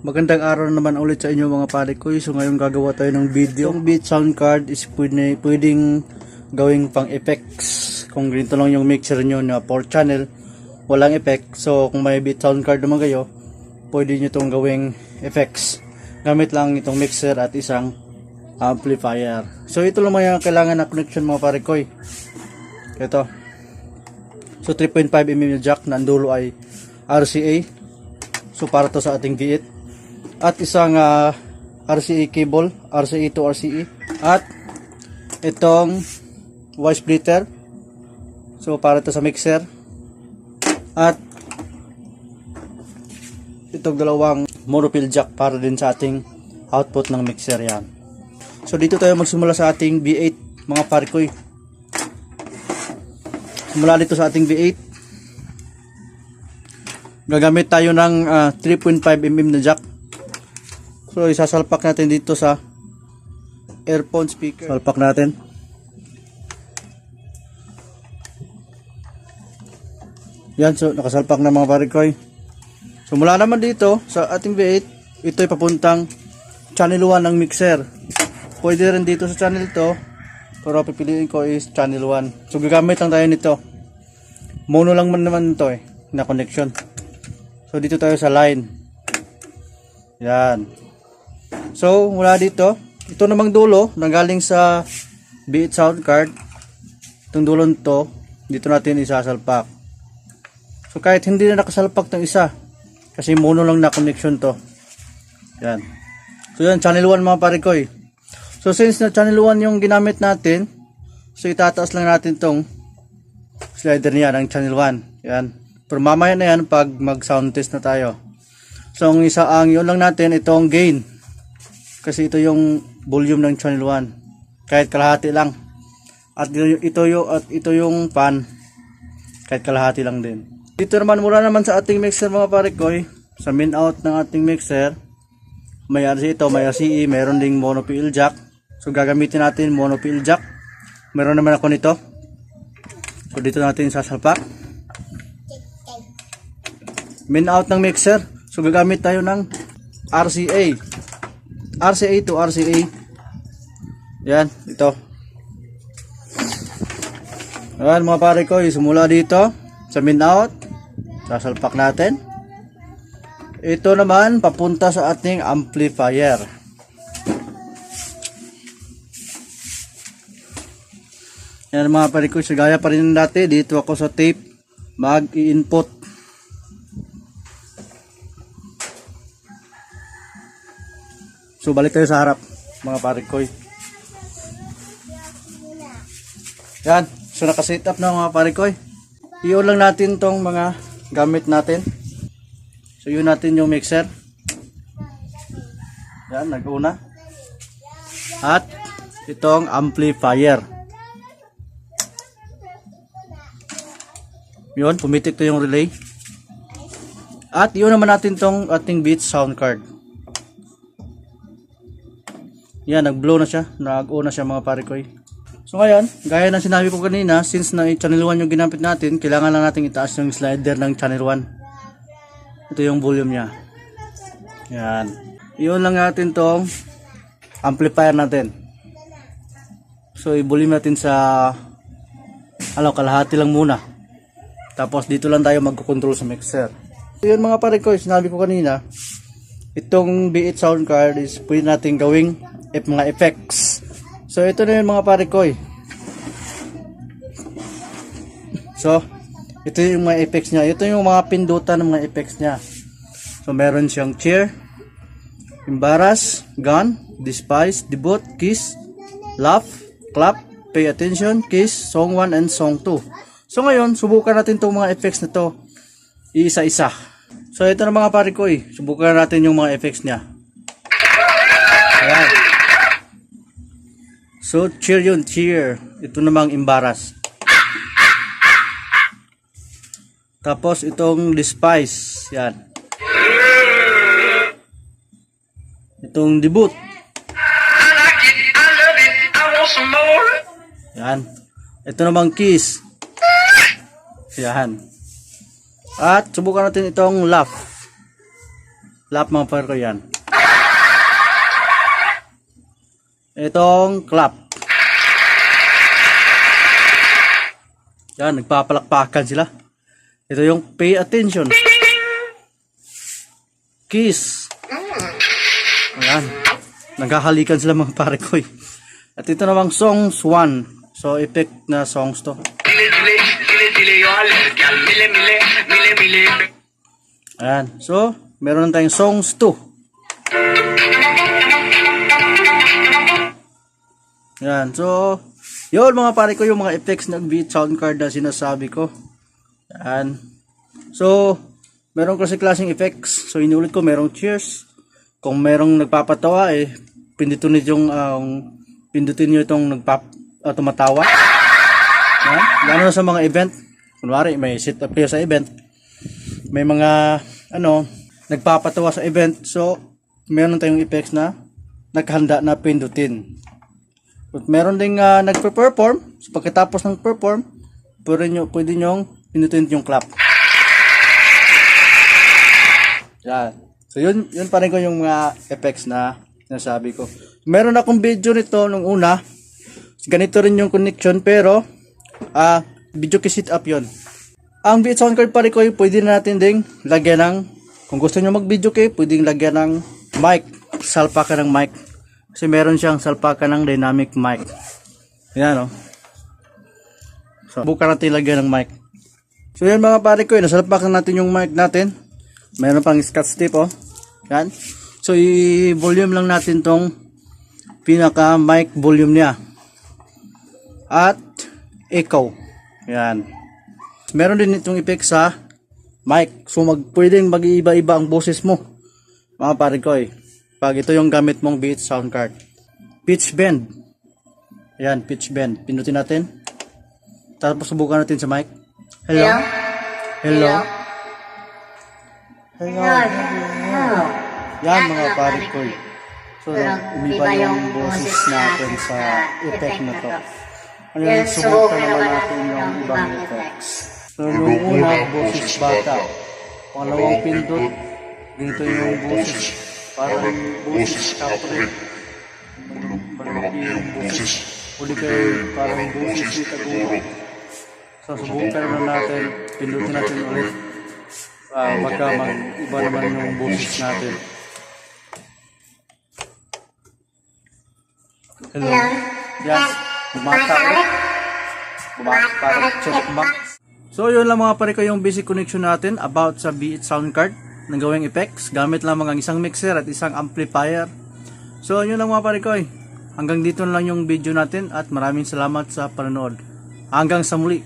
Magandang araw naman ulit sa inyo mga pare ko. So ngayon gagawa tayo ng video. Yung beat sound card is pwedeng gawing pang effects. Kung ganito lang yung mixer nyo na 4 channel, walang effect. So kung may beat sound card naman kayo, pwede nyo itong gawing effects. Gamit lang itong mixer at isang amplifier. So ito lang mga kailangan na connection mga pare ko. Ito. So 3.5mm na jack na ang dulo ay RCA. So para to sa ating V8. At isang RCA cable, RCA to RCA. At itong Y splitter. So para to sa mixer. At itong dalawang monopile jack para din sa ating output ng mixer yan. So dito tayo magsimula sa ating V8 mga parikoy. Simula dito sa ating V8. Gagamit tayo ng 3.5mm na jack. So isasalpak natin dito sa earphone speaker. Salpak natin. Yan, so nakasalpak na mga parikoy. So mula naman dito sa ating V8, ito ay papuntang channel 1 ng mixer. Pwede rin dito sa channel 2, pero pipiliin ko is channel 1. So gagamit lang tayo nito. Mono lang naman ito na connection. So dito tayo sa line. Yan. So mula dito, ito namang dulo nanggaling sa V8 sound card. Itong dulo nito, dito natin isasalpak. So kahit hindi na nakasalpak ng isa, kasi mono lang na connection to. Yan. So yan, channel 1 mga parikoy. So since na channel 1 yung ginamit natin, so itataas lang natin tong slider niya ng channel 1. Yan. Pero mamaya na yan pag mag sound test na tayo. So ang yun lang natin, itong gain. Kasi ito yung volume ng channel 1. Kahit kalahati lang. At ito yung pan. Kahit kalahati lang din. Dito naman mula naman sa ating mixer mga parikoy. Sa main out ng ating mixer. May RCA ito, may RCA. Meron ding monopile jack. So gagamitin natin monopile jack. Meron naman ako nito. So dito natin sasalpak. Main out ng mixer. So gagamit tayo ng RCA. RCA to RCA. Yan, ito. Yan mga pare ko, simula dito sa main out, sasalpak natin. Ito naman papunta sa ating amplifier. Yan mga pare ko, gaya pa rin dati, dito ako sa tape mag-i-input. So balik tayo sa harap mga parikoy. Yan. So naka-set up na mga parikoy. I-on lang natin tong mga gamit natin. So yun natin yung mixer. Yan, nag-una. At itong amplifier. Yun, pumitik to yung relay. At yun naman natin tong ating Beats sound card. Yan, nag-blow na siya. Nag-on na siya mga parikoy. So ngayon, gaya ng sinabi ko kanina, since na channel 1 yung ginamit natin, kailangan lang natin itaas yung slider ng channel 1. Ito yung volume niya. Yan. Iyon lang natin tong amplifier natin. So i-volume natin sa kalahati lang muna. Tapos dito lang tayo magko-control sa mixer. So yun mga parikoy, sinabi ko kanina, itong V8 sound card is pwede natin gawing mga effects. So ito na yun mga parikoy. So ito yung mga effects niya. Ito yung mga pindutan ng mga effects niya. So meron siyang cheer, embarrass, gun, despise, debut, kiss, laugh, clap, pay attention, kiss, song 1 and song 2. So ngayon subukan natin itong mga effects na to isa-isa. So ito na mga parikoy, subukan natin yung mga effects niya. Ayan. So cheer yun, cheer. Ito namang embarrass. Tapos itong despise, yan. Itong debut. Yan. Ito namang kiss. Yan. At subukan natin itong laugh. Clap mga pare ko yan. Itong clap. Yan, nagpapalakpakan sila. Ito yung pay attention. Kiss. Ayan. Naghahalikan sila mga pare ko. At ito namang songs 1. So, effect na songs to. Ayan. So, meron tayong songs 2. Ayan. So, yun mga pare ko, yung mga effects ng beat sound card na sinasabi ko. Ayan. So, meron kasi klaseng effects. So, inulit ko, merong cheers. Kung merong nagpapatawa, pindutin nyo itong tumatawa. Ayan. Lalo na sa mga event. Kunwari, may sit up kayo sa event. May mga, nagpapatawa sa event. So, meron tayong effects na naghanda na pindutin. At meron ding nagpe-perform. So, pagkatapos ng perform, pwede nyong pinutin yung clap. Yan. So, yun pa rin ko yung mga effects na nasabi ko. Meron akong video nito nung una. Ganito rin yung connection, pero video key setup yun. Ang beat sound card pare ko, pwede na natin ding lagyan ng, kung gusto nyo mag video key, pwedeng lagyan ng mic. Salpakan ng mic. Kasi meron siyang salpakan ng dynamic mic. Yan, So, bukan natin lagyan ng mic. So, yan mga pare ko, nasalpakan natin yung mic natin. Meron pang scotch tape, Yan. So, i-volume lang natin tong pinaka mic volume niya. At echo. Yan. Meron din itong effect sa mic. So, pwedeng mag-iiba-iba ang boses mo. Mga pare ko, pag ito yung gamit mong beat sound card. Pitch bend. Ayan, pitch bend. Pinutin natin. Tapos subukan natin sa mic. Hello. Hello. Hello. Yan mga pare ko. So, umiba yung boses natin sa effect na to. Ayan, subukan naman natin yung ibang effects. So, yung una, boses bata. Pangalawang pindot, ganito yung boses. Parang boses kapre. Malaki yung boses. Uli kayo, parang boses di taguro. So, subukan naman natin. Pindutin natin ulit. Baka mag-iba naman yung boses natin. Hello. Yan. Bumata ulit. Parang chokmak. So yun lang mga pare ko yung basic connection natin about sa Beat sound card ng gawing effects. Gamit lamang ang isang mixer at isang amplifier. So yun lang mga pare ko. Hanggang dito na lang yung video natin at maraming salamat sa panonood. Hanggang sa muli.